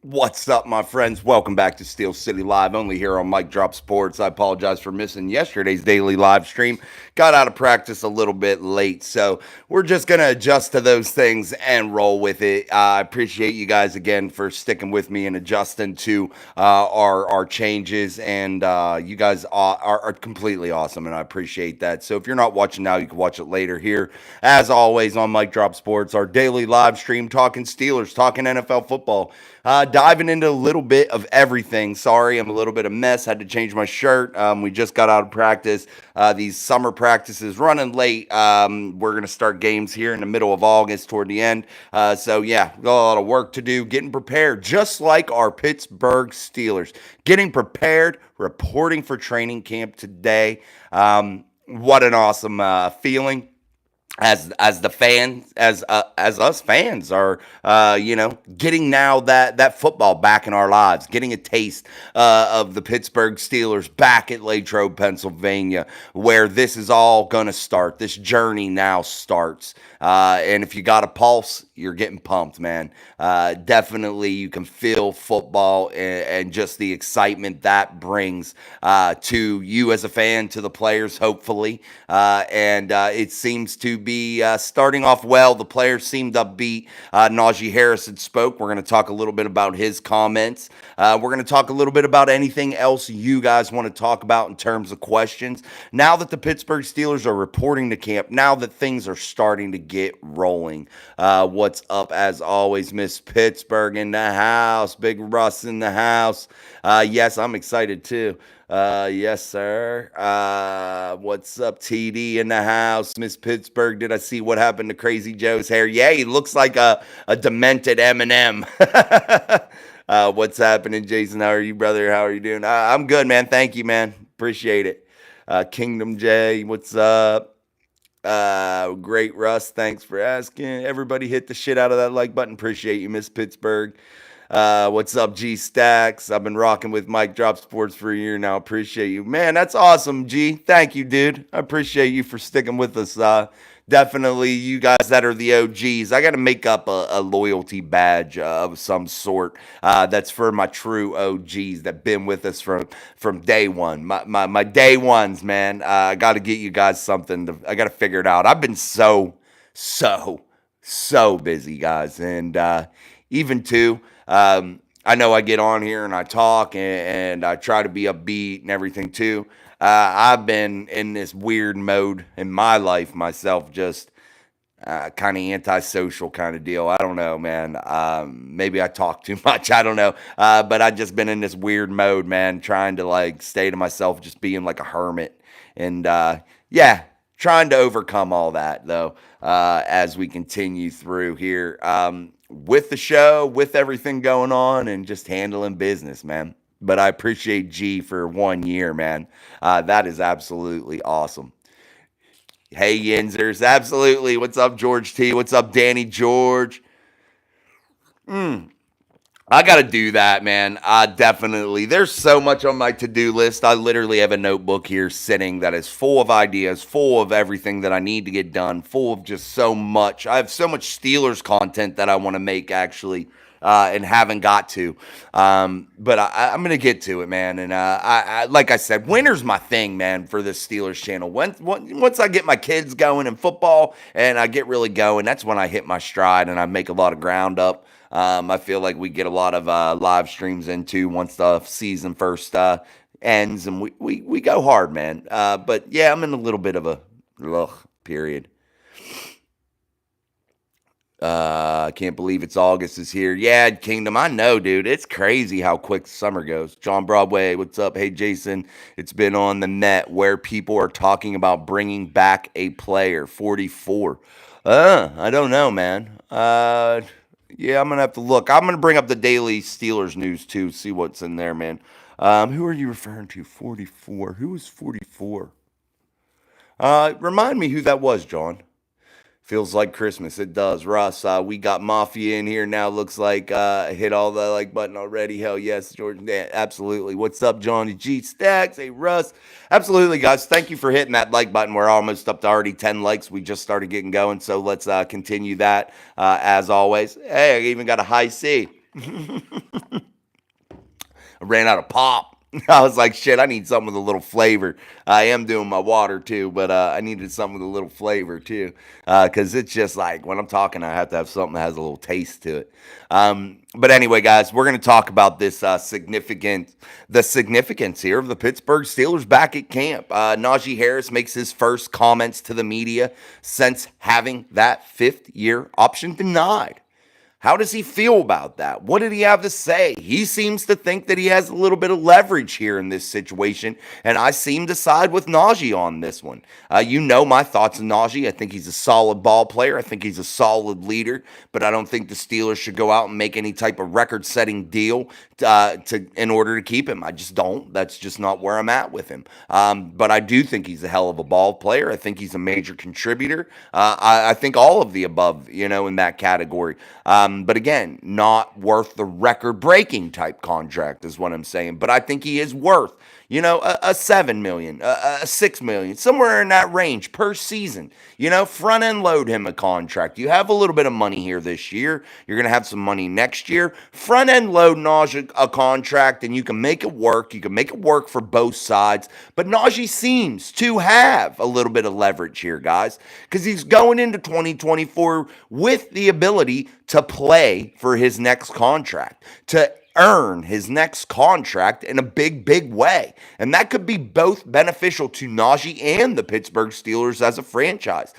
What's up, my friends? Welcome back to Steel City Live, only here on Mike Drop Sports. I apologize for missing yesterday's daily live stream. Got out of practice a little bit late, so we're just going to adjust to those things and roll with it. I appreciate you guys again for sticking with me and adjusting to our changes, and you guys are completely awesome, and I appreciate that. So if you're not watching now, you can watch it later here. As always, on Mike Drop Sports, our daily live stream talking Steelers, talking NFL football. Diving into a little bit of everything. Sorry, I'm a little bit of mess. Had to change my shirt. We just got out of practice. These summer practices running late. We're going to start games here in the middle of August toward the end. So, yeah, got a lot of work to do. Getting prepared, just like our Pittsburgh Steelers. Getting prepared, reporting for training camp today. What an awesome feeling as the fans as us fans are getting now that football back in our lives, getting a taste of the Pittsburgh Steelers back at Latrobe, Pennsylvania, where this is all gonna start. This journey now starts, and if you got a pulse, you're getting pumped, man. Definitely, you can feel football and just the excitement that brings to you as a fan, to the players, hopefully, and it seems to be starting off well. The players seemed upbeat. Najee Harris had spoke. We're going to talk a little bit about his comments. We're going to talk a little bit about anything else you guys want to talk about in terms of questions. Now that the Pittsburgh Steelers are reporting to camp, now that things are starting to get rolling. What's up, as always, Miss Pittsburgh in the house. Big Russ in the house. Yes, I'm excited too. Yes, sir. What's up, TD in the house? Miss Pittsburgh, did I see what happened to Crazy Joe's hair? Yeah, he looks like a demented Eminem. What's happening, Jason? How are you, brother? How are you doing? I'm good, man. Thank you, man. Appreciate it. Kingdom J, what's up? Great Russ, thanks for asking. Everybody hit the shit out of that like button. Appreciate you, Miss Pittsburgh. What's up, G Stacks? I've been rocking with Mike Drop Sports for a year now. Appreciate you. Man, that's awesome, G. Thank you, dude. I appreciate you for sticking with us. Definitely, you guys that are the OGs. I got to make up a loyalty badge of some sort that's for my true OGs that been with us from day one. My day ones, man. I got to get you guys something. I got to figure it out. I've been so busy, guys. And even too, I know I get on here and I talk and I try to be upbeat and everything too. I've been in this weird mode in my life myself, just kind of antisocial kind of deal. I don't know, man. Maybe I talk too much. I don't know. But I just been in this weird mode, man, trying to like stay to myself, just being like a hermit. And yeah, trying to overcome all that though, as we continue through here. With the show, with everything going on, and just handling business, man. But I appreciate G for 1 year, man. That is absolutely awesome. Hey, Yinzers, absolutely. What's up, George T? What's up, Danny George? I got to do that, man. Definitely. There's so much on my to do list. I literally have a notebook here sitting that is full of ideas, full of everything that I need to get done, full of just so much. I have so much Steelers content that I want to make, actually. And haven't got to, but I'm gonna get to it, man. And like I said, winter's my thing, man, for this Steelers channel. Once I get my kids going in football and I get really going, that's when I hit my stride and I make a lot of ground up. I feel like we get a lot of live streams into once the season first ends, and we go hard, man. But yeah, I'm in a little bit of a period. I can't believe it's August is here. Yeah, Kingdom, I know, dude. It's crazy how quick summer goes. John Broadway, what's up? Hey, Jason. It's been on the net where people are talking about bringing back a player, 44. I don't know, man. Yeah, I'm going to have to look. I'm going to bring up the daily Steelers news, too, see what's in there, man. Who are you referring to? 44. Who is 44? Remind me who that was, John. Feels like Christmas. It does. Russ, we got Mafia in here now. Looks like hit all the like button already. Hell yes, Jordan. Yeah, absolutely. What's up, Johnny G Stacks? Hey, Russ. Absolutely, guys. Thank you for hitting that like button. We're almost up to already 10 likes. We just started getting going. So let's continue that as always. Hey, I even got a high C. I ran out of pop. I was like, shit, I need something with a little flavor. I am doing my water too, but I needed something with a little flavor too. Because it's just like when I'm talking, I have to have something that has a little taste to it. But anyway, guys, we're going to talk about this the significance here of the Pittsburgh Steelers back at camp. Najee Harris makes his first comments to the media since having that 5th-year option denied. How does he feel about that? What did he have to say? He seems to think that he has a little bit of leverage here in this situation, and I seem to side with Najee on this one. You know my thoughts on Najee. I think he's a solid ball player. I think he's a solid leader, but I don't think the Steelers should go out and make any type of record-setting deal in order to keep him. I just don't. That's just not where I'm at with him. But I do think he's a hell of a ball player. I think he's a major contributor. I think all of the above, in that category. But again, not worth the record-breaking type contract is what I'm saying. But I think he is worth, a $7 million, a $6 million, somewhere in that range per season. Front end load him a contract. You have a little bit of money here this year. You're going to have some money next year. Front end load Najee a contract, and you can make it work. You can make it work for both sides. But Najee seems to have a little bit of leverage here, guys, because he's going into 2024 with the ability to play for his next contract, to earn his next contract in a big, big way. And that could be both beneficial to Najee and the Pittsburgh Steelers as a franchise.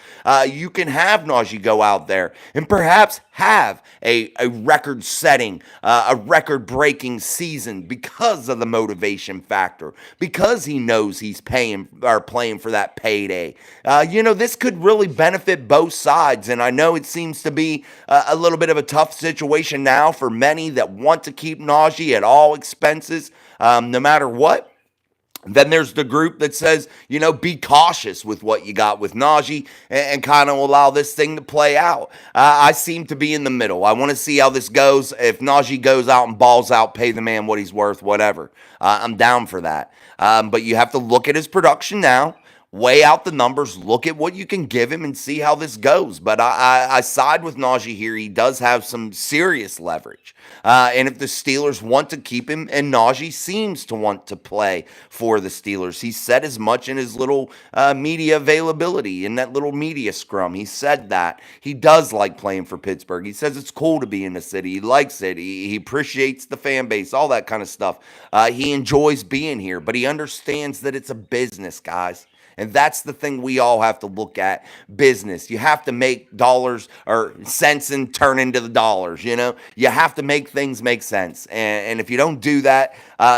You can have Najee go out there and perhaps have a record-setting, a record-breaking season because of the motivation factor, because he knows he's paying or playing for that payday. This could really benefit both sides, and I know it seems to be a little bit of a tough situation now for many that want to keep Najee at all expenses, no matter what. Then there's the group that says, be cautious with what you got with Najee and kind of allow this thing to play out. I seem to be in the middle. I want to see how this goes. If Najee goes out and balls out, pay the man what he's worth, whatever. I'm down for that. But you have to look at his production now. Weigh out the numbers, look at what you can give him, and see how this goes. But I side with Najee here. He does have some serious leverage. And if the Steelers want to keep him, and Najee seems to want to play for the Steelers, he said as much in his little media availability, in that little media scrum. He said that. He does like playing for Pittsburgh. He says it's cool to be in the city. He likes it. He appreciates the fan base, all that kind of stuff. He enjoys being here, but he understands that it's a business, guys. And that's the thing we all have to look at. Business. You have to make dollars or cents and turn into the dollars, You have to make things make sense. And if you don't do that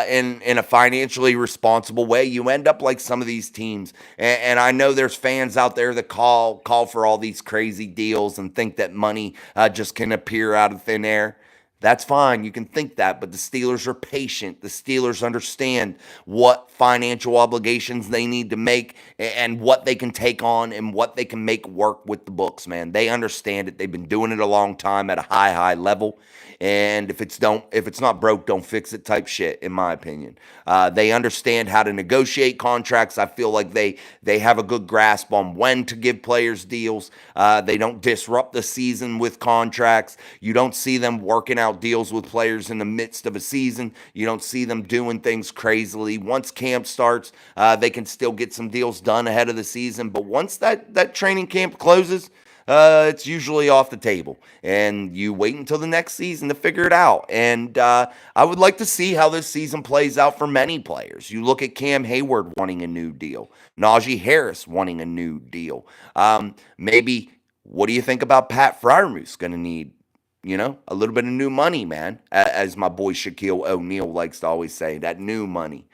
in a financially responsible way, you end up like some of these teams. And I know there's fans out there that call for all these crazy deals and think that money just can appear out of thin air. That's fine. You can think that, but the Steelers are patient. The Steelers understand what financial obligations they need to make and what they can take on and what they can make work with the books, man. They understand it. They've been doing it a long time at a high level. And if it's not broke, don't fix it type shit, in my opinion. They understand how to negotiate contracts. I feel like they have a good grasp on when to give players deals. They don't disrupt the season with contracts. You don't see them working out deals with players in the midst of a season. You don't see them doing things crazily. Once camp starts, they can still get some deals done ahead of the season. But once that training camp closes, it's usually off the table, and you wait until the next season to figure it out. And I would like to see how this season plays out for many players. You look at Cam Hayward wanting a new deal, Najee Harris wanting a new deal. Maybe what do you think about Pat Freiermuth going to need? A little bit of new money, man, as my boy Shaquille O'Neal likes to always say, that new money.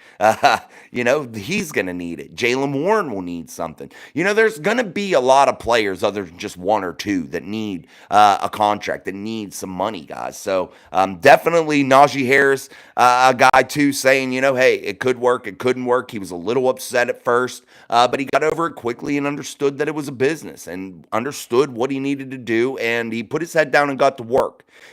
He's going to need it. Jaylen Warren will need something. There's going to be a lot of players other than just one or two that need a contract, that need some money, guys. So definitely Najee Harris, a guy too, saying, hey, it could work, it couldn't work. He was a little upset at first, but he got over it quickly and understood that it was a business and understood what he needed to do, and he put his head down and got to work.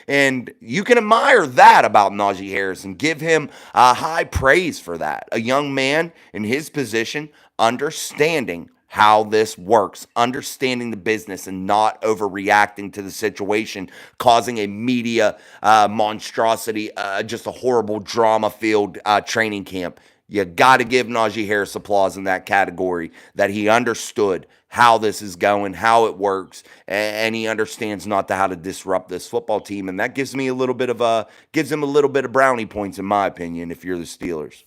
And you can admire that about Najee Harris and give him high praise for that. A young man in his position understanding how this works, understanding the business and not overreacting to the situation, causing a media monstrosity, just a horrible drama-filled training camp. You got to give Najee Harris applause in that category, that he understood how this is going, how it works, and he understands not how to disrupt this football team. And that gives him a little bit of brownie points, in my opinion, if you're the Steelers.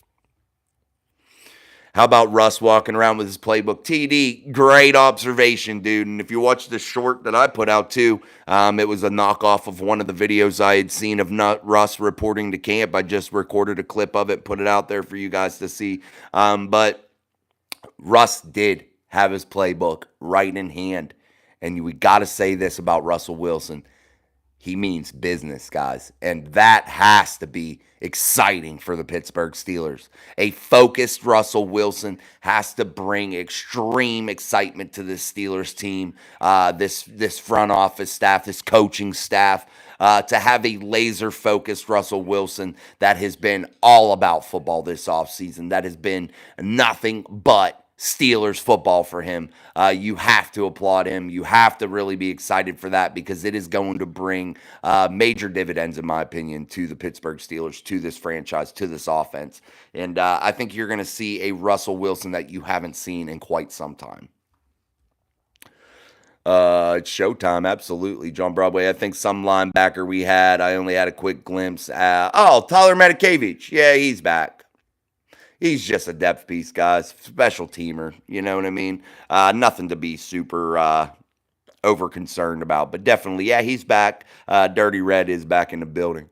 How about Russ walking around with his playbook? TD, great observation, dude. And if you watch the short that I put out too, it was a knockoff of one of the videos I had seen of Russ reporting to camp. I just recorded a clip of it, put it out there for you guys to see. But Russ did have his playbook right in hand. And we got to say this about Russell Wilson. He means business, guys. And that has to be exciting for the Pittsburgh Steelers. A focused Russell Wilson has to bring extreme excitement to this Steelers team, this front office staff, this coaching staff, to have a laser-focused Russell Wilson that has been all about football this offseason, that has been nothing but Steelers football for him. You have to applaud him. You have to really be excited for that, because it is going to bring major dividends, in my opinion, to the Pittsburgh Steelers, to this franchise, to this offense. And I think you're going to see a Russell Wilson that you haven't seen in quite some time. It's showtime, absolutely. John Broadway, I think some linebacker we had, I only had a quick glimpse. Tyler Matakevich. Yeah, he's back. He's just a depth piece, guys. Special teamer, you know what I mean? Nothing to be super over concerned about, but definitely, yeah, he's back. Dirty Red is back in the building.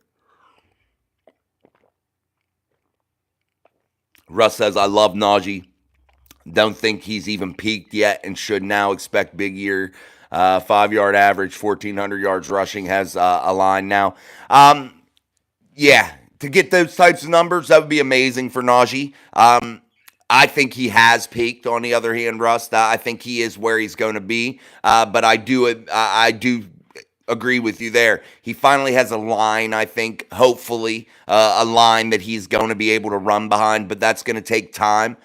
Russ says, I love Najee. Don't think he's even peaked yet and should now expect big year. 5-yard average, 1,400 yards rushing, has a line now. Yeah. To get those types of numbers, that would be amazing for Najee. I think he has peaked. On the other hand, Russ, I think he is where he's going to be. But I do agree with you there. He finally has a line, I think, hopefully, a line that he's going to be able to run behind, but that's going to take time.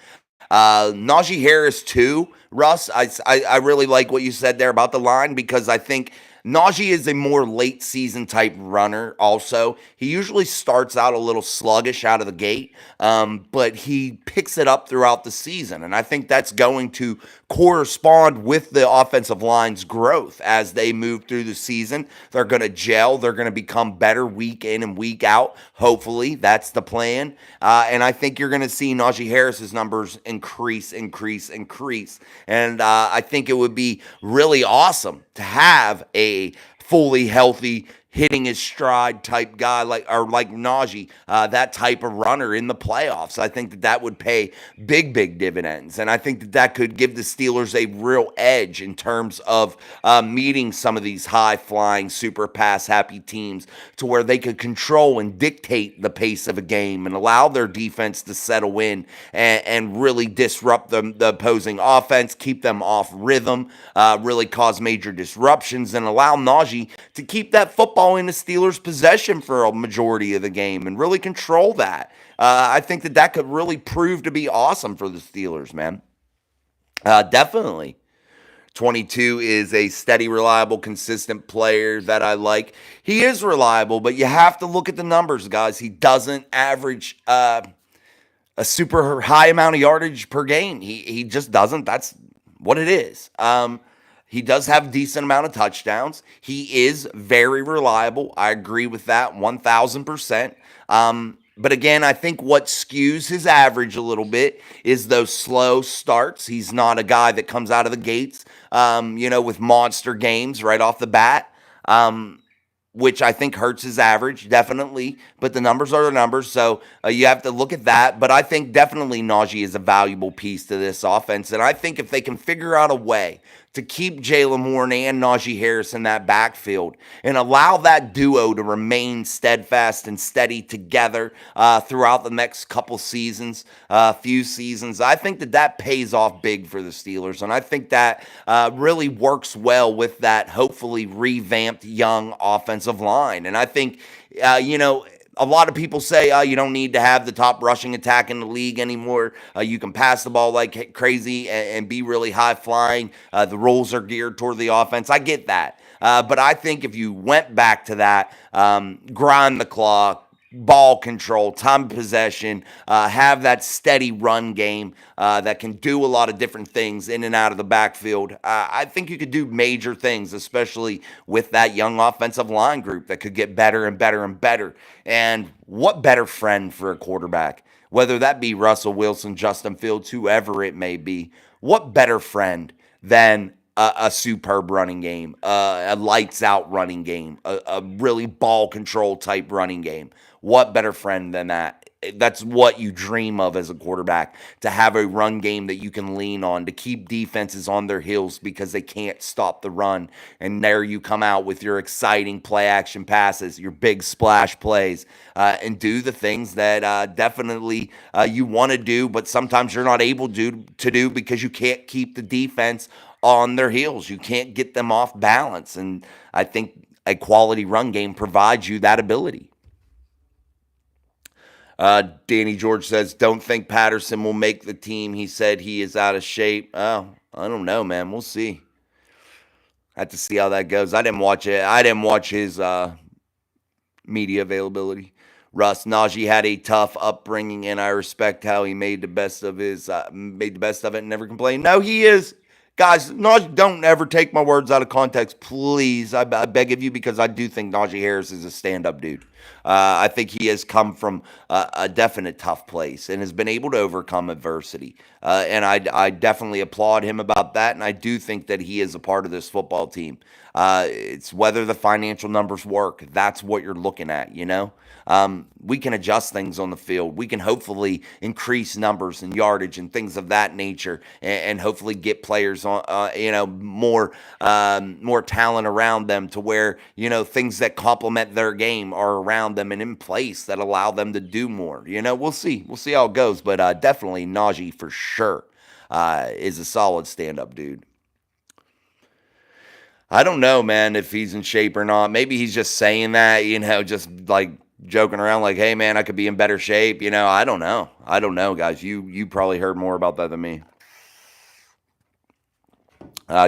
Najee Harris, too, Russ, I really like what you said there about the line, because I think Najee is a more late season type runner also. He usually starts out a little sluggish out of the gate, but he picks it up throughout the season. And I think that's going to correspond with the offensive line's growth as they move through the season. They're going to gel. They're going to become better week in and week out. Hopefully, that's the plan. And I think you're going to see Najee Harris's numbers increase. And I think it would be really awesome to have a fully healthy, hitting his stride type guy like Najee, that type of runner in the playoffs. I think that would pay big dividends. And I think that could give the Steelers a real edge in terms of meeting some of these high-flying, super pass-happy teams, to where they could control and dictate the pace of a game and allow their defense to settle in and really disrupt the opposing offense, keep them off rhythm, really cause major disruptions, and allow Najee to keep that football in the Steelers' possession for a majority of the game and really control that. I think that could really prove to be awesome for the Steelers, man. Definitely. 22 is a steady, reliable, consistent player that I like. He is reliable, but you have to look at the numbers, guys. He doesn't average a super high amount of yardage per game. He just doesn't. That's what it is. He does have a decent amount of touchdowns. He is very reliable. I agree with that 1,000%. But again, I think what skews his average a little bit is those slow starts. He's not a guy that comes out of the gates, with monster games right off the bat, which I think hurts his average, definitely. But the numbers are the numbers, so you have to look at that. But I think definitely Najee is a valuable piece to this offense. And I think if they can figure out a way to keep Jaylen Warren and Najee Harris in that backfield and allow that duo to remain steadfast and steady together throughout the next couple seasons, few seasons, I think that pays off big for the Steelers. And I think that really works well with that hopefully revamped young offensive line. And I think, a A lot of people say you don't need to have the top rushing attack in the league anymore. You can pass the ball like crazy and be really high flying. The rules are geared toward the offense. I get that. But I think if you went back to that, grind the clock, ball control, time of possession, have that steady run game that can do a lot of different things in and out of the backfield. I think you could do major things, especially with that young offensive line group that could get better and better and better. And what better friend for a quarterback, whether that be Russell Wilson, Justin Fields, whoever it may be, what better friend than a superb running game, a lights out running game, a really ball control type running game. What better friend than that? That's what you dream of as a quarterback, to have a run game that you can lean on, to keep defenses on their heels because they can't stop the run. And there you come out with your exciting play action passes, your big splash plays, and do the things that definitely you want to do, but sometimes you're not able to do because you can't keep the defense on their heels. You can't get them off balance. And I think a quality run game provides you that ability. Danny George says, don't think Patterson will make the team. He said he is out of shape. Oh, I don't know, man. We'll see. I have to see how that goes. I didn't watch it. I didn't watch his media availability. Russ, Najee had a tough upbringing, and I respect how he made the best of it and never complained. No, he is. Guys, Najee, don't ever take my words out of context, please. I beg of you, because I do think Najee Harris is a stand-up dude. I think he has come from a definite tough place and has been able to overcome adversity. And I definitely applaud him about that, and I do think that he is a part of this football team. It's whether the financial numbers work. That's what you're looking at, you know? We can adjust things on the field. We can hopefully increase numbers and yardage and things of that nature, and hopefully get players on, more talent around them, to where, things that complement their game are around them and in place that allow them to do more. We'll see. We'll see how it goes, but definitely Najee for sure is a solid stand-up dude. I don't know, man, if he's in shape or not. Maybe he's just saying that, just like joking around, like, hey, man, I could be in better shape. I don't know. I don't know, guys. You probably heard more about that than me.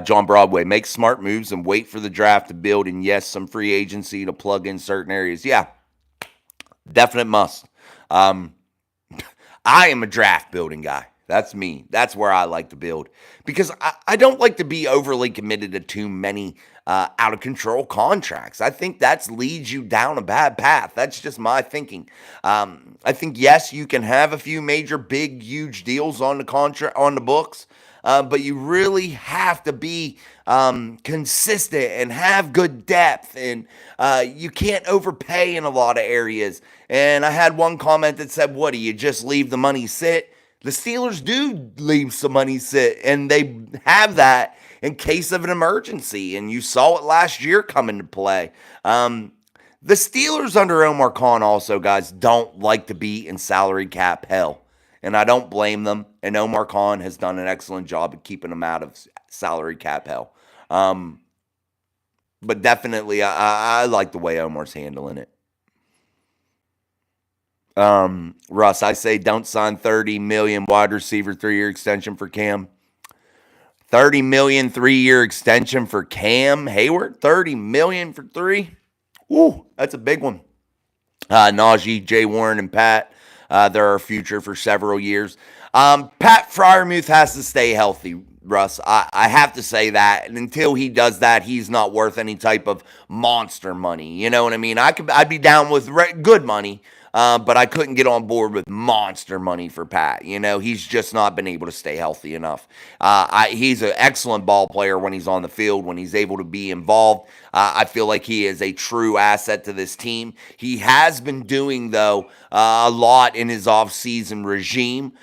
John Broadway, make smart moves and wait for the draft to build, and yes, some free agency to plug in certain areas. Yeah, definite must. I am a draft building guy. That's me. That's where I like to build, because I don't like to be overly committed to too many out of control contracts. I think that leads you down a bad path. That's just my thinking. I think, yes, you can have a few major, big, huge deals on the books, but you really have to be consistent and have good depth, and you can't overpay in a lot of areas. And I had one comment that said, what, do you just leave the money sit? The Steelers do leave some money sit, and they have that in case of an emergency, and you saw it last year come into play. The Steelers under Omar Khan also, guys, don't like to be in salary cap hell, and I don't blame them, and Omar Khan has done an excellent job of keeping them out of salary cap hell. But definitely, I like the way Omar's handling it. Russ, I say don't sign $30 million wide receiver 3-year extension for Cam. $30 million 3-year extension for Cam Hayward. $30 million for 3. Ooh, that's a big one. Najee, Jay Warren, and Pat, they're our future for several years. Pat Freiermuth has to stay healthy, Russ. I have to say that. And until he does that, he's not worth any type of monster money. You know what I mean? I'd be down with good money. But I couldn't get on board with monster money for Pat. He's just not been able to stay healthy enough. He's an excellent ball player when he's on the field, when he's able to be involved. I feel like he is a true asset to this team. He has been doing, though, a lot in his offseason regime,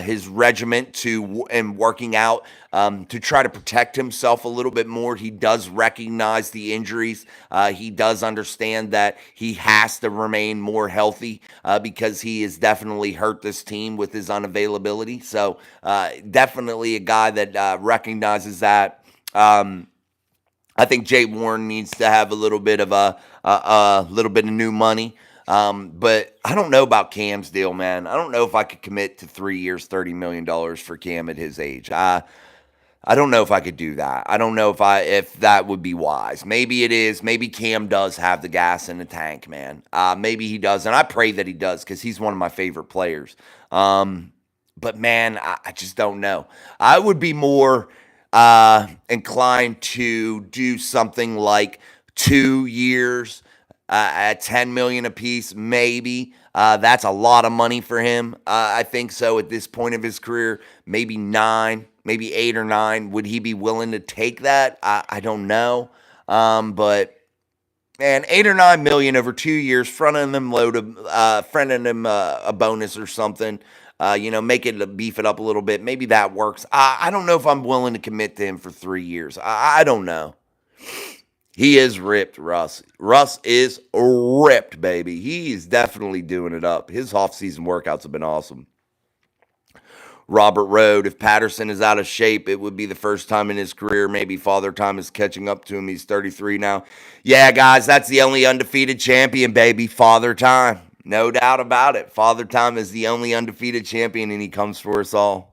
his regiment and working out to try to protect himself a little bit more. He does recognize the injuries. He does understand that he has to remain more healthy because he has definitely hurt this team with his unavailability. So definitely a guy that recognizes that. I think Jay Warren needs to have a little bit of new money. But I don't know about Cam's deal, man. I don't know if I could commit to 3 years, $30 million for Cam at his age. I don't know if I could do that. I don't know if that would be wise. Maybe it is. Maybe Cam does have the gas in the tank, man. Maybe he does, and I pray that he does because he's one of my favorite players. But man, I just don't know. I would be more inclined to do something like 2 years at 10 million apiece, maybe. That's a lot of money for him. I think so at this point of his career. Maybe 9, maybe 8 or 9. Would he be willing to take that? I don't know. But man, 8 or 9 million over 2 years, fronting them fronting them a bonus or something. Make it beef it up a little bit. Maybe that works. I don't know if I'm willing to commit to him for 3 years. I don't know. He is ripped, Russ. Russ is ripped, baby. He is definitely doing it up. His offseason workouts have been awesome. Robert Road, if Patterson is out of shape, it would be the first time in his career. Maybe Father Time is catching up to him. He's 33 now. Yeah, guys, that's the only undefeated champion, baby. Father Time. No doubt about it. Father Time is the only undefeated champion, and he comes for us all.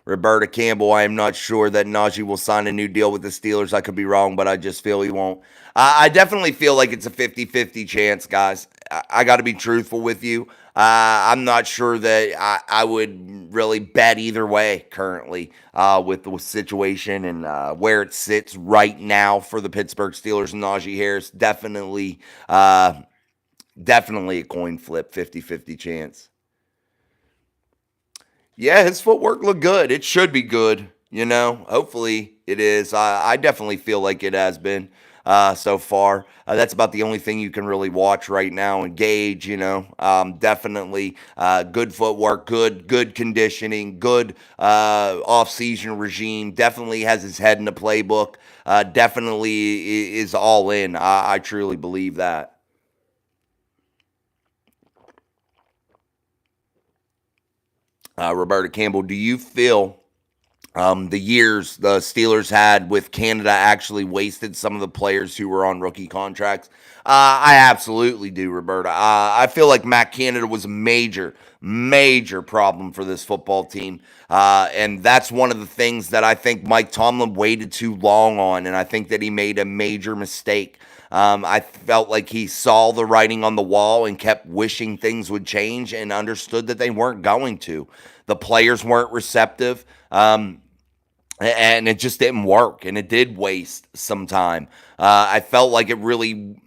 Roberta Campbell, I am not sure that Najee will sign a new deal with the Steelers. I could be wrong, but I just feel he won't. I definitely feel like it's a 50-50 chance, guys. I got to be truthful with you. I'm not sure that I would really bet either way currently with the situation and where it sits right now for the Pittsburgh Steelers and Najee Harris. Definitely a coin flip, 50-50 chance. Yeah, his footwork looked good. It should be good, Hopefully it is. I definitely feel like it has been so far. That's about the only thing you can really watch right now and gauge, Definitely good footwork, good conditioning, good off-season regime. Definitely has his head in the playbook. Definitely is all in. I truly believe that. Roberta Campbell, do you feel the years the Steelers had with Canada actually wasted some of the players who were on rookie contracts? I absolutely do, Roberta. I feel like Matt Canada was a major problem for this football team. And that's one of the things that I think Mike Tomlin waited too long on, and I think that he made a major mistake. I felt like he saw the writing on the wall and kept wishing things would change and understood that they weren't going to. The players weren't receptive, and it just didn't work, and it did waste some time. I felt like it really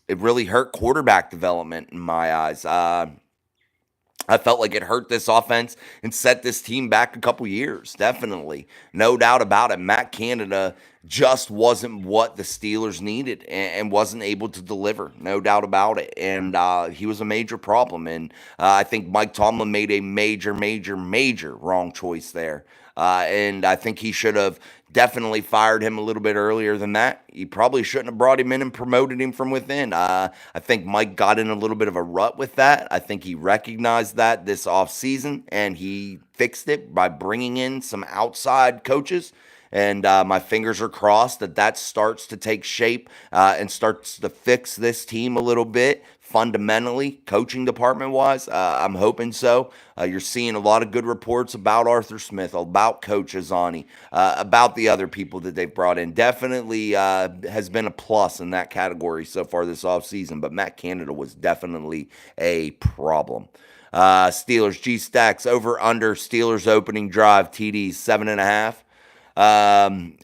hurt quarterback development in my eyes. I felt like it hurt this offense and set this team back a couple years. Definitely. No doubt about it. Matt Canada just wasn't what the Steelers needed and wasn't able to deliver. No doubt about it. And he was a major problem. And I think Mike Tomlin made a major wrong choice there. And I think he should have definitely fired him a little bit earlier than that. He probably shouldn't have brought him in and promoted him from within. I think Mike got in a little bit of a rut with that. I think he recognized that this offseason, and he fixed it by bringing in some outside coaches. And my fingers are crossed that starts to take shape and starts to fix this team a little bit fundamentally, coaching department wise. I'm hoping so. You're seeing a lot of good reports about Arthur Smith, about Coach Azzanni, about the other people that they've brought in. Definitely has been a plus in that category so far this offseason, but Matt Canada was definitely a problem. Steelers, G Stacks, over under Steelers opening drive, TDs, 7.5.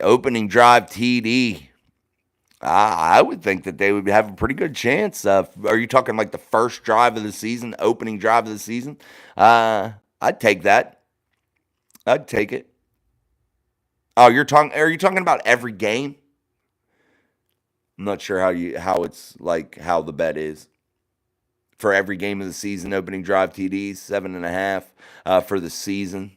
Opening drive TD. I would think that they would have a pretty good chance. Are you talking like the first drive of the season, opening drive of the season? I'd take that. I'd take it. Oh, are you talking about every game? I'm not sure how the bet is. For every game of the season, opening drive TDs, 7.5 for the season.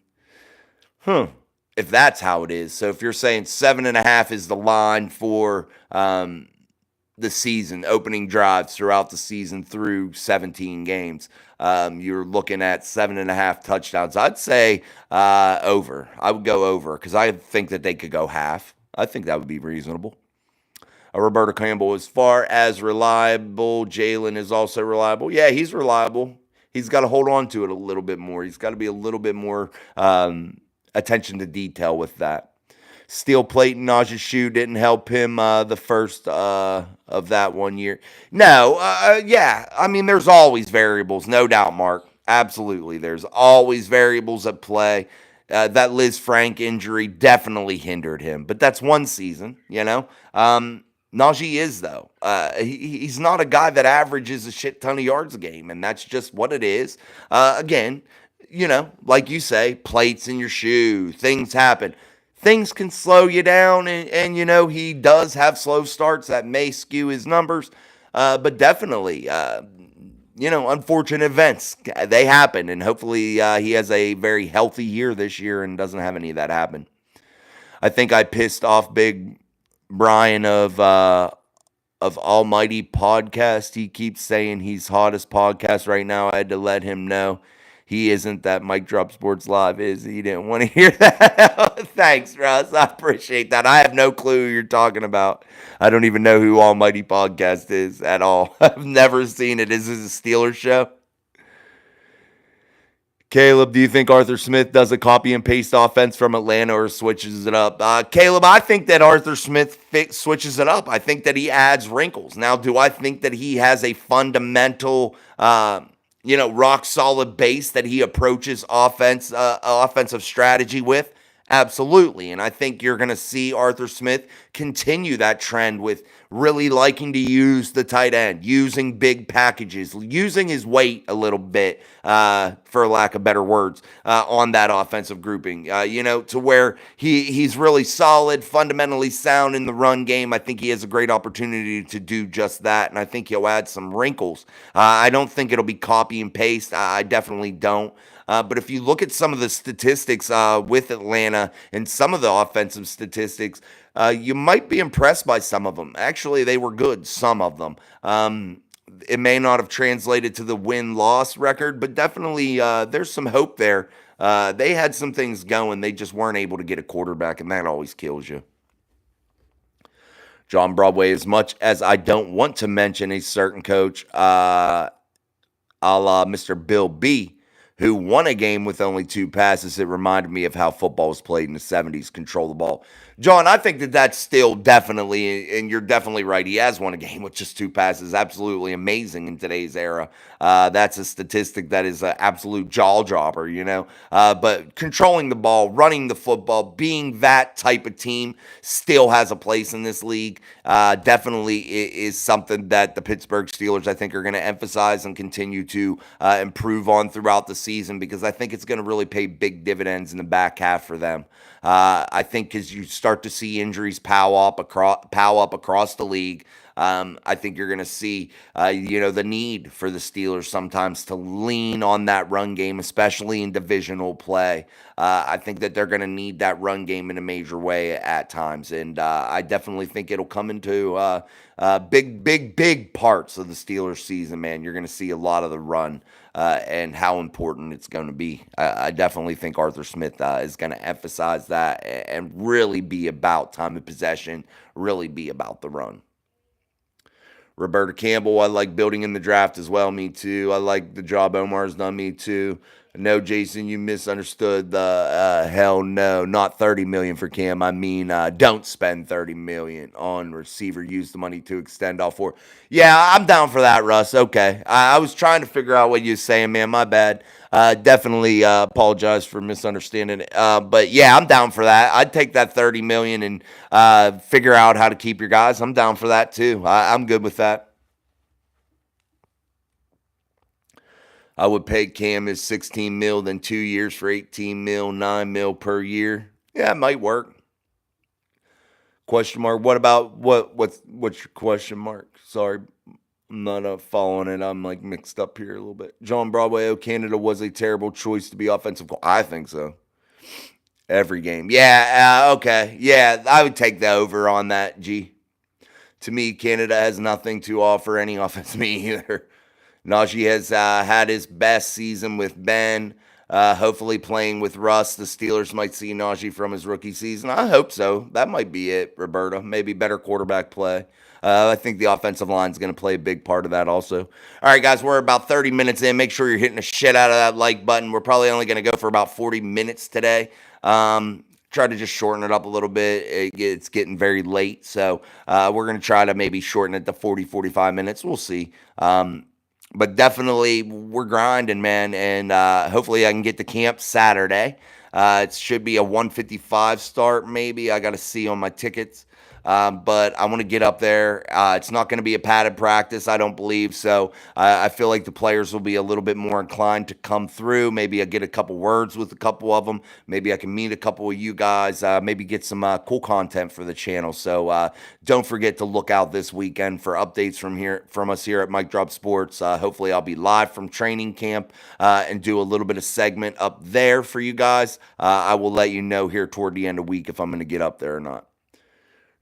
If that's how it is. So if you're saying 7.5 is the line for the season, opening drives throughout the season through 17 games, you're looking at 7.5 touchdowns. I'd say over. I would go over because I think that they could go half. I think that would be reasonable. Roberto Campbell. As far as reliable, Jalen is also reliable. Yeah, he's reliable. He's got to hold on to it a little bit more. He's got to be a little bit more attention to detail with that. Steel plate and Najee shoe didn't help him the first of that 1 year. No, yeah. I mean, there's always variables, no doubt, Mark. Absolutely. There's always variables at play. That Liz Frank injury definitely hindered him, but that's one season, you know. Najee is, though. He's not a guy that averages a shit ton of yards a game, and that's just what it is. Again, you know, like you say, plates in your shoe, things happen. Things can slow you down, and you know, he does have slow starts that may skew his numbers, but definitely, you know, unfortunate events, they happen, and hopefully he has a very healthy year this year and doesn't have any of that happen. I think I pissed off Big Brian of Almighty Podcast. He keeps saying he's hottest podcast right now. I had to let him know he isn't. That Mike Drop Sports Live is. He didn't want to hear that. Thanks, Russ. I appreciate that. I have no clue who you're talking about. I don't even know who Almighty Podcast is at all. I've never seen it. Is this a Steelers show? Caleb, do you think Arthur Smith does a copy and paste offense from Atlanta or switches it up? Caleb, I think that Arthur Smith switches it up. I think that he adds wrinkles. Now, do I think that he has a fundamental, rock solid base that he approaches offensive strategy with? Absolutely. And I think you're going to see Arthur Smith continue that trend with really liking to use the tight end, using big packages, using his weight a little bit, for lack of better words, on that offensive grouping, to where he's really solid, fundamentally sound in the run game. I think he has a great opportunity to do just that, and I think he'll add some wrinkles. I don't think it'll be copy and paste. I definitely don't. But if you look at some of the statistics with Atlanta and some of the offensive statistics, you might be impressed by some of them. Actually, they were good, some of them. It may not have translated to the win-loss record, but definitely there's some hope there. They had some things going. They just weren't able to get a quarterback, and that always kills you. John Broadway, as much as I don't want to mention a certain coach, a la Mr. Bill B., who won a game with only 2 passes, it reminded me of how football was played in the 70s, control the ball. John, I think that that's still definitely, and you're definitely right, he has won a game with just 2 passes. Absolutely amazing in today's era. That's a statistic that is an absolute jaw dropper, But controlling the ball, running the football, being that type of team still has a place in this league. Definitely is something that the Pittsburgh Steelers, I think, are going to emphasize and continue to improve on throughout the season, because I think it's going to really pay big dividends in the back half for them. I think as you start to see injuries pow up across the league, I think you're going to see, the need for the Steelers sometimes to lean on that run game, especially in divisional play. I think that they're going to need that run game in a major way at times, and I definitely think it'll come into big parts of the Steelers season, man. You're going to see a lot of the run and how important it's going to be. I definitely think Arthur Smith is going to emphasize that and really be about time of possession, really be about the run. Roberta Campbell, I like building in the draft as well. Me too. I like the job Omar's done. Me too. No, Jason, you misunderstood the hell no, not $30 million for Cam. I mean, don't spend $30 million on receiver. Use the money to extend all 4. Yeah, I'm down for that, Russ. Okay, I was trying to figure out what you were saying, man. My bad. Definitely apologize for misunderstanding it. But yeah, I'm down for that. I'd take that $30 million and figure out how to keep your guys. I'm down for that too. I'm good with that. I would pay Cam his $16 million, then 2 years for $18 million, $9 million per year. Yeah, it might work. Question mark. What about what's your question mark? Sorry, I'm not following it. I'm like mixed up here a little bit. John Broadway, Canada was a terrible choice to be offensive. I think so. Every game. Yeah, okay. Yeah, I would take the over on that, G. To me, Canada has nothing to offer any offense. Me either. Najee has had his best season with Ben. Hopefully, playing with Russ, the Steelers might see Najee from his rookie season. I hope so. That might be it, Roberta. Maybe better quarterback play. I think the offensive line is going to play a big part of that also. All right, guys, we're about 30 minutes in. Make sure you're hitting the shit out of that like button. We're probably only going to go for about 40 minutes today. Try to just shorten it up a little bit. It's getting very late, so we're going to try to maybe shorten it to 40, 45 minutes. We'll see. But definitely, we're grinding, man, and hopefully I can get to camp Saturday. It should be a 1:55 start, maybe. I got to see on my tickets. But I want to get up there. It's not going to be a padded practice, I don't believe. So I feel like the players will be a little bit more inclined to come through. Maybe I get a couple words with a couple of them. Maybe I can meet a couple of you guys. Maybe get some cool content for the channel. So don't forget to look out this weekend for updates from us here at Mike Drop Sports. Hopefully I'll be live from training camp and do a little bit of segment up there for you guys. I will let you know here toward the end of the week if I'm going to get up there or not.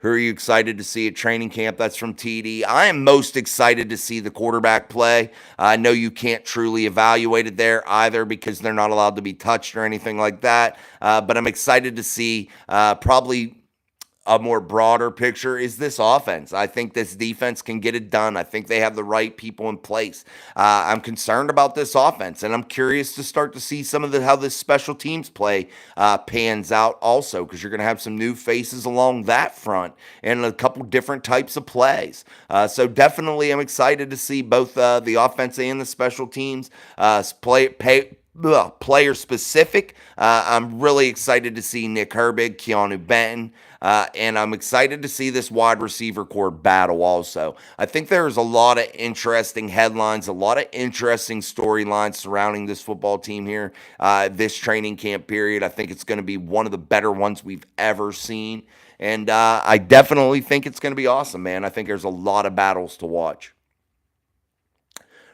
Who are you excited to see at training camp? That's from TD. I am most excited to see the quarterback play. I know you can't truly evaluate it there either because they're not allowed to be touched or anything like that. But I'm excited to see probably a more broader picture is this offense. I think this defense can get it done. I think they have the right people in place. I'm concerned about this offense, and I'm curious to start to see some of how this special teams play pans out also, because you're going to have some new faces along that front and a couple different types of plays. So definitely I'm excited to see both the offense and the special teams player specific. I'm really excited to see Nick Herbig, Keanu Benton, and I'm excited to see this wide receiver core battle also. I think there's a lot of interesting headlines, a lot of interesting storylines surrounding this football team here, this training camp period. I think it's going to be one of the better ones we've ever seen. And I definitely think it's going to be awesome, man. I think there's a lot of battles to watch.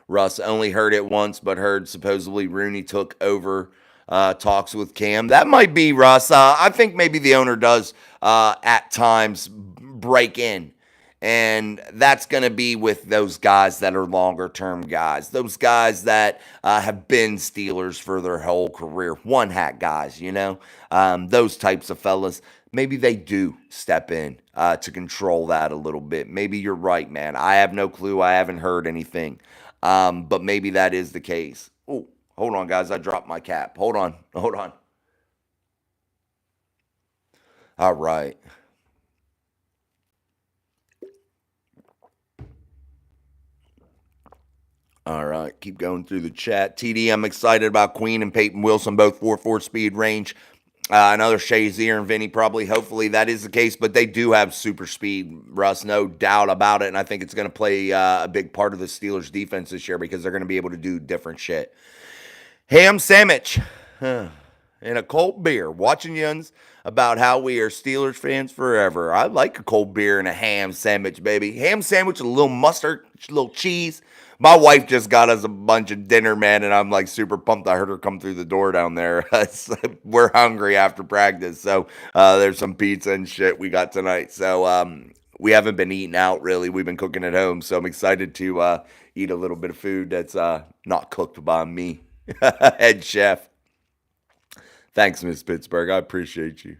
Russ only heard it once, but heard supposedly Rooney took over talks with Cam. That might be, Russ. I think maybe the owner does at times break in. And that's going to be with those guys that are longer-term guys. Those guys that have been Steelers for their whole career. One-hat guys, you know. Those types of fellas. Maybe they do step in to control that a little bit. Maybe you're right, man. I have no clue. I haven't heard anything. But maybe that is the case. Oh, hold on, guys. I dropped my cap. Hold on. All right. All right. Keep going through the chat. TD, I'm excited about Queen and Peyton Wilson, both 4.4 speed range. Another Shazier and Vinny, probably. Hopefully that is the case, but they do have super speed, Russ, no doubt about it. And I think it's going to play a big part of the Steelers' defense this year because they're going to be able to do different shit. Ham sandwich and a cold beer. Watching yuns about how we are Steelers fans forever. I like a cold beer and a ham sandwich, baby. Ham sandwich, a little mustard, a little cheese. My wife just got us a bunch of dinner, man, and I'm like super pumped. I heard her come through the door down there. We're hungry after practice, so there's some pizza and shit we got tonight. So we haven't been eating out really. We've been cooking at home, so I'm excited to eat a little bit of food that's not cooked by me, head chef. Thanks, Miss Pittsburgh. I appreciate you.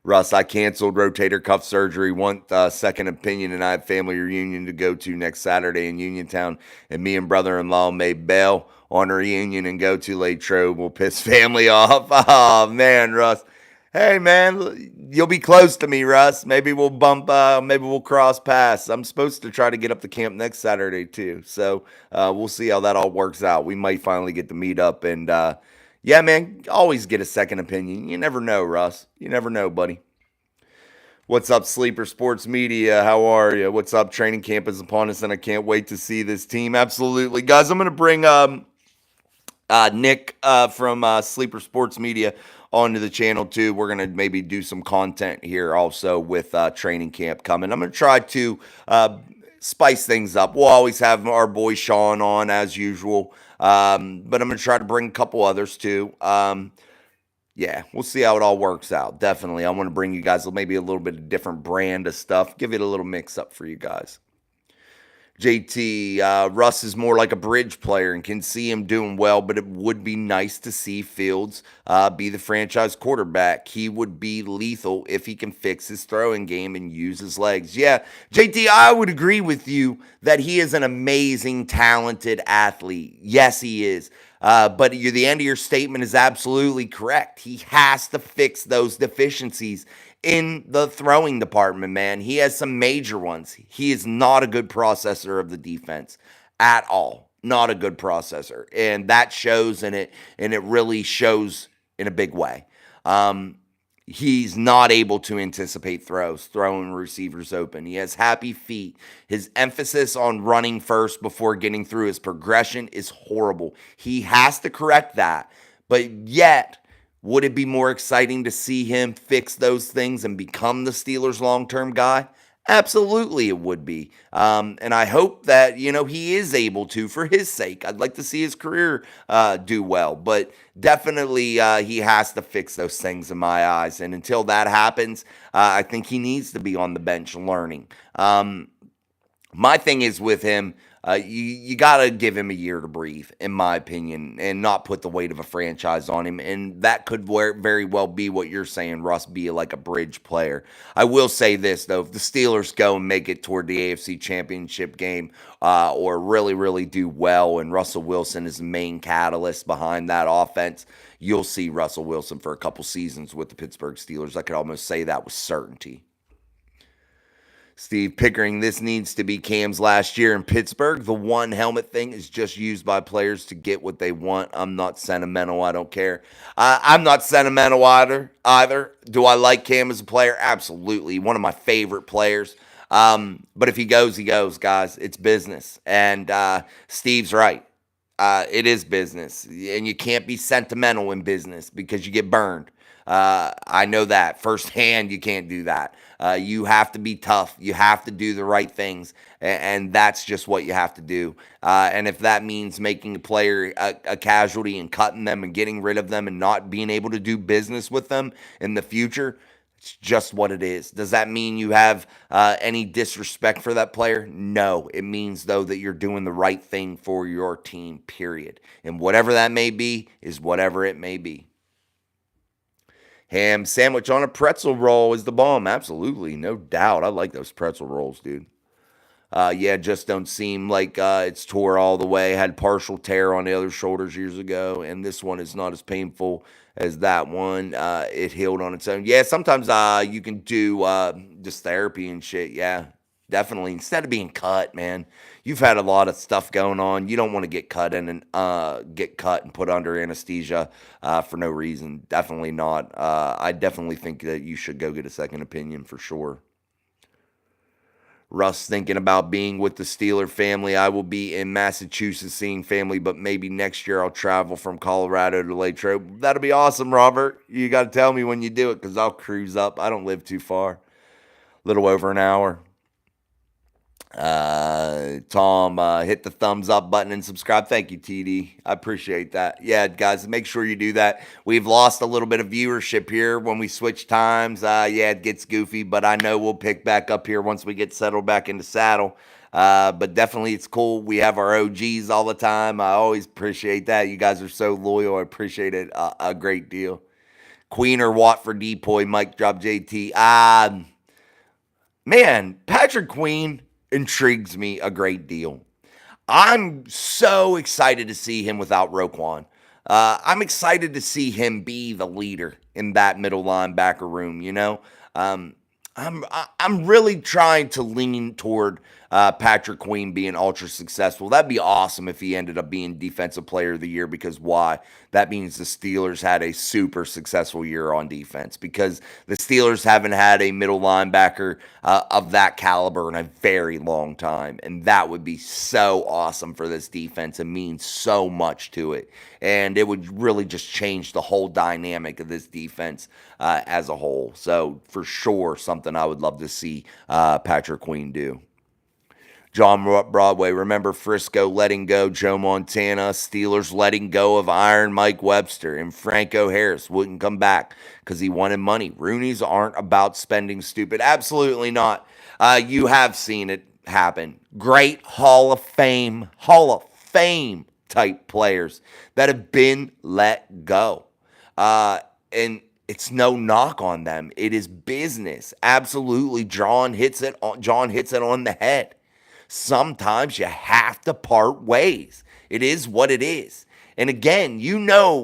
Russ, I canceled rotator cuff surgery. Want second opinion, and I have family reunion to go to next Saturday in Uniontown. And me and brother-in-law may bail on a reunion and go to Latrobe. We'll piss family off. Oh, man, Russ. Hey, man, you'll be close to me, Russ. Maybe we'll maybe we'll cross paths. I'm supposed to try to get up to camp next Saturday, too. So we'll see how that all works out. We might finally get to meet up and yeah, man, always get a second opinion. You never know, Russ. You never know, buddy. What's up, Sleeper Sports Media? How are you? What's up? Training camp is upon us, and I can't wait to see this team. Absolutely. Guys, I'm going to bring Nick from Sleeper Sports Media onto the channel, too. We're going to maybe do some content here also with training camp coming. I'm going to try to spice things up. We'll always have our boy Sean on, as usual. But I'm going to try to bring a couple others too. Yeah, we'll see how it all works out. Definitely. I want to bring you guys maybe a little bit of different brand of stuff. Give it a little mix up for you guys. JT, Russ is more like a bridge player and can see him doing well, but it would be nice to see Fields be the franchise quarterback. He would be lethal if he can fix his throwing game and use his legs. Yeah, JT, I would agree with you that he is an amazing, talented athlete. Yes, he is. But the end of your statement is absolutely correct. He has to fix those deficiencies in the throwing department, man. He has some major ones. He is not a good processor of the defense at all. Not a good processor. And that shows in it, and it really shows in a big way. He's not able to anticipate throws, throwing receivers open. He has happy feet. His emphasis on running first before getting through his progression is horrible. He has to correct that. But yet, would it be more exciting to see him fix those things and become the Steelers' long-term guy? Absolutely, it would be. And I hope that, he is able to for his sake. I'd like to see his career do well, but definitely he has to fix those things in my eyes. And until that happens, I think he needs to be on the bench learning. My thing is with him, you got to give him a year to breathe, in my opinion, and not put the weight of a franchise on him. And that could very well be what you're saying, Russ, be like a bridge player. I will say this, though. If the Steelers go and make it toward the AFC Championship game or really, really do well, and Russell Wilson is the main catalyst behind that offense, you'll see Russell Wilson for a couple seasons with the Pittsburgh Steelers. I could almost say that with certainty. Steve Pickering, this needs to be Cam's last year in Pittsburgh. The one helmet thing is just used by players to get what they want. I'm not sentimental. I don't care. I'm not sentimental either. Do I like Cam as a player? Absolutely. One of my favorite players. But if he goes, guys. It's business. And Steve's right. It is business. And you can't be sentimental in business because you get burned. I know that firsthand. You can't do that. You have to be tough. You have to do the right things, and that's just what you have to do. And if that means making a player a casualty and cutting them and getting rid of them and not being able to do business with them in the future, it's just what it is. Does that mean you have any disrespect for that player? No. It means, though, that you're doing the right thing for your team, period. And whatever that may be is whatever it may be. Ham sandwich on a pretzel roll is the bomb. Absolutely, no doubt. I like those pretzel rolls, dude. Just don't seem like it's tore all the way. Had partial tear on the other shoulders years ago, and this one is not as painful as that one. It healed on its own. Yeah, sometimes you can do just therapy and shit. Yeah, definitely. Instead of being cut, man, you've had a lot of stuff going on. You don't want to get cut and put under anesthesia for no reason. Definitely not. I definitely think that you should go get a second opinion for sure. Russ thinking about being with the Steeler family. I will be in Massachusetts seeing family, but maybe next year I'll travel from Colorado to Latrobe. That'll be awesome, Robert. You got to tell me when you do it because I'll cruise up. I don't live too far. A little over an hour. Tom, hit the thumbs up button and subscribe. Thank you, TD. I appreciate that. Yeah, guys, make sure you do that. We've lost a little bit of viewership here when we switch times. It gets goofy, but I know we'll pick back up here once we get settled back into saddle. But definitely it's cool. We have our OGs all the time. I always appreciate that. You guys are so loyal. I appreciate it a great deal. Queen or Watford Depoy, Mike Drop JT. Man, Patrick Queen intrigues me a great deal. I'm so excited to see him without Roquan. I'm excited to see him be the leader in that middle linebacker room. I'm really trying to lean toward Patrick Queen being ultra successful. That'd be awesome if he ended up being Defensive Player of the Year, because why? That means the Steelers had a super successful year on defense, because the Steelers haven't had a middle linebacker of that caliber in a very long time, and that would be so awesome for this defense and mean so much to it, and it would really just change the whole dynamic of this defense as a whole. So for sure, something I would love to see Patrick Queen do. John Broadway, remember Frisco letting go Joe Montana, Steelers letting go of Iron Mike Webster, and Franco Harris wouldn't come back because he wanted money. Roonies aren't about spending stupid. Absolutely not. You have seen it. happen. Great Hall of Fame type players that have been let go. And it's no knock on them. It is business. Absolutely. John hits it on the head. Sometimes you have to part ways. It is what it is. And again,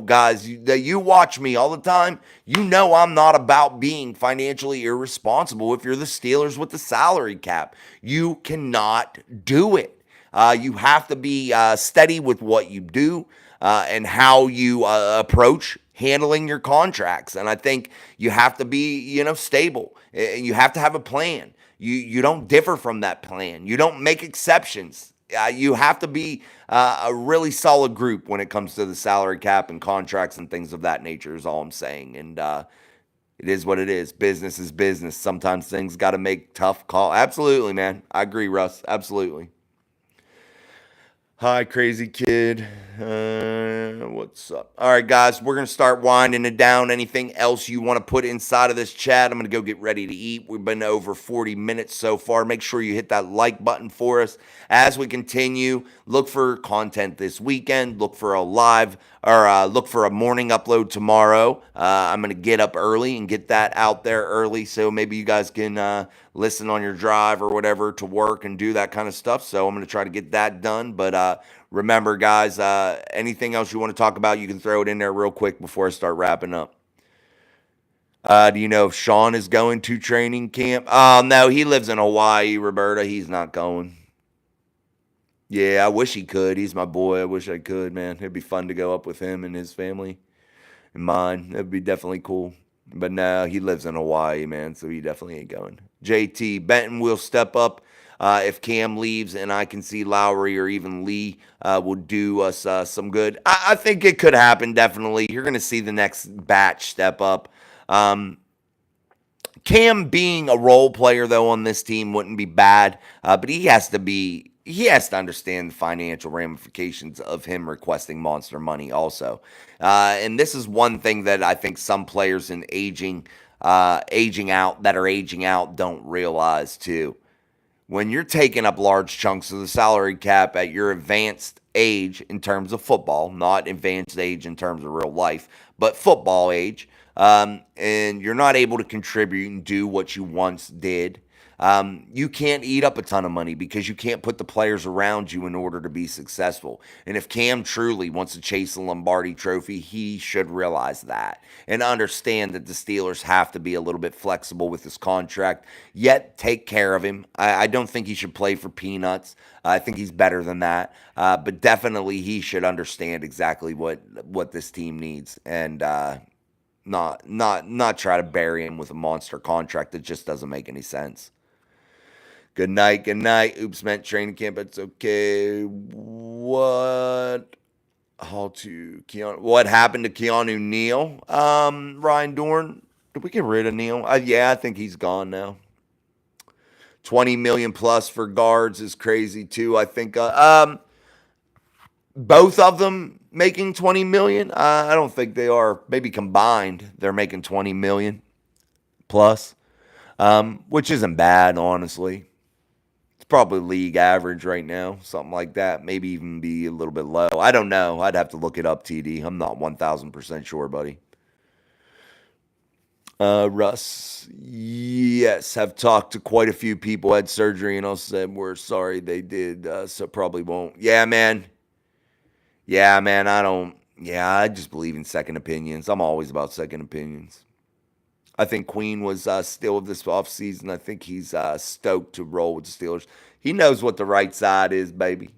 guys, that you watch me all the time, I'm not about being financially irresponsible. If you're the Steelers with the salary cap, you cannot do it. You have to be steady with what you do and how you approach handling your contracts. And I think you have to be, stable. You have to have a plan. You don't differ from that plan. You don't make exceptions. You have to be a really solid group when it comes to the salary cap and contracts and things of that nature is all I'm saying. And it is what it is. Business is business. Sometimes things got to make tough calls. Absolutely, man. I agree, Russ. Absolutely. Hi, crazy kid. What's up? All right, guys, we're going to start winding it down. Anything else you want to put inside of this chat? I'm going to go get ready to eat. We've been over 40 minutes so far. Make sure you hit that like button for us as we continue. Look for content this weekend. Look for a live or look for a morning upload tomorrow. I'm going to get up early and get that out there early so maybe you guys can listen on your drive or whatever to work and do that kind of stuff. So I'm going to try to get that done. But remember, guys, anything else you want to talk about, you can throw it in there real quick before I start wrapping up. Do you know if Sean is going to training camp? Oh, no, he lives in Hawaii, Roberta. He's not going. Yeah, I wish he could. He's my boy. I wish I could, man. It'd be fun to go up with him and his family and mine. That'd be definitely cool. But no, he lives in Hawaii, man, so he definitely ain't going. JT, Benton will step up if Cam leaves, and I can see Lowry or even Lee will do us some good. I think it could happen, definitely. You're going to see the next batch step up. Cam being a role player, though, on this team wouldn't be bad, but he has to understand the financial ramifications of him requesting monster money also. And this is one thing that I think some players in aging out don't realize too. When you're taking up large chunks of the salary cap at your advanced age in terms of football, not advanced age in terms of real life, but football age, and you're not able to contribute and do what you once did, you can't eat up a ton of money because you can't put the players around you in order to be successful. And if Cam truly wants to chase the Lombardi trophy, he should realize that and understand that the Steelers have to be a little bit flexible with his contract, yet take care of him. I don't think he should play for peanuts. I think he's better than that. But definitely he should understand exactly what this team needs and not try to bury him with a monster contract that just doesn't make any sense. Good night. Oops, meant training camp. It's okay. What happened to Keanu Neal? Ryan Dorn. Did we get rid of Neal? Yeah, I think he's gone now. 20 million plus for guards is crazy too. I think both of them making 20 million. I don't think they are. Maybe combined, they're making 20 million plus, which isn't bad, honestly. Probably league average right now, something like that. Maybe even be a little bit low. I don't know. I'd have to look it up, TD. I'm not 1,000% sure, buddy. Russ, yes, have talked to quite a few people, had surgery, and all said we're sorry they did, so probably won't. Yeah, man. I just believe in second opinions. I'm always about second opinions. I think Queen was still this offseason. I think he's stoked to roll with the Steelers. He knows what the right side is, baby.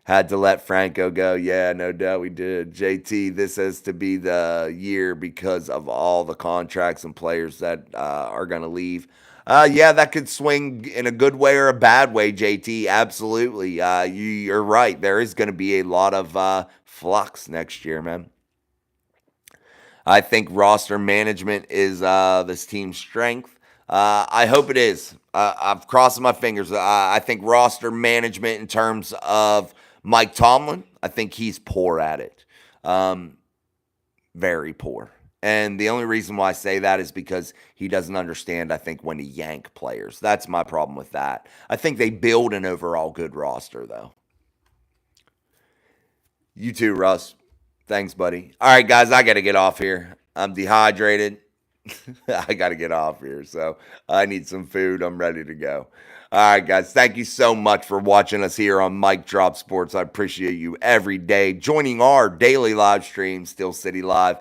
Had to let Franco go. Yeah, no doubt we did. JT, this has to be the year because of all the contracts and players that are going to leave. Yeah, that could swing in a good way or a bad way, JT. Absolutely. You're right. There is going to be a lot of flux next year, man. I think roster management is this team's strength. I hope it is. I've crossed my fingers. I think roster management in terms of Mike Tomlin, I think he's poor at it. Very poor. And the only reason why I say that is because he doesn't understand, I think, when to yank players. That's my problem with that. I think they build an overall good roster, though. You too, Russ. Thanks, buddy. All right, guys, I got to get off here. I'm dehydrated. I got to get off here. So I need some food. I'm ready to go. All right, guys. Thank you so much for watching us here on Mike Drop Sports. I appreciate you every day joining our daily live stream, Steel City Live.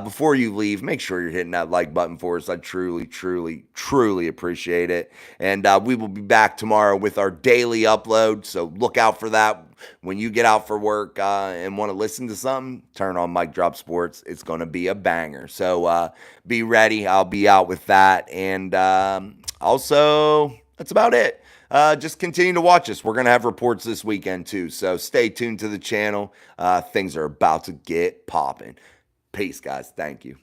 Before you leave, make sure you're hitting that like button for us. I truly, truly, truly appreciate it. And we will be back tomorrow with our daily upload. So look out for that. When you get out for work and want to listen to something, turn on Mike Drop Sports. It's going to be a banger. So be ready. I'll be out with that. And also, that's about it. Just continue to watch us. We're going to have reports this weekend too. So stay tuned to the channel. Things are about to get popping. Peace, guys. Thank you.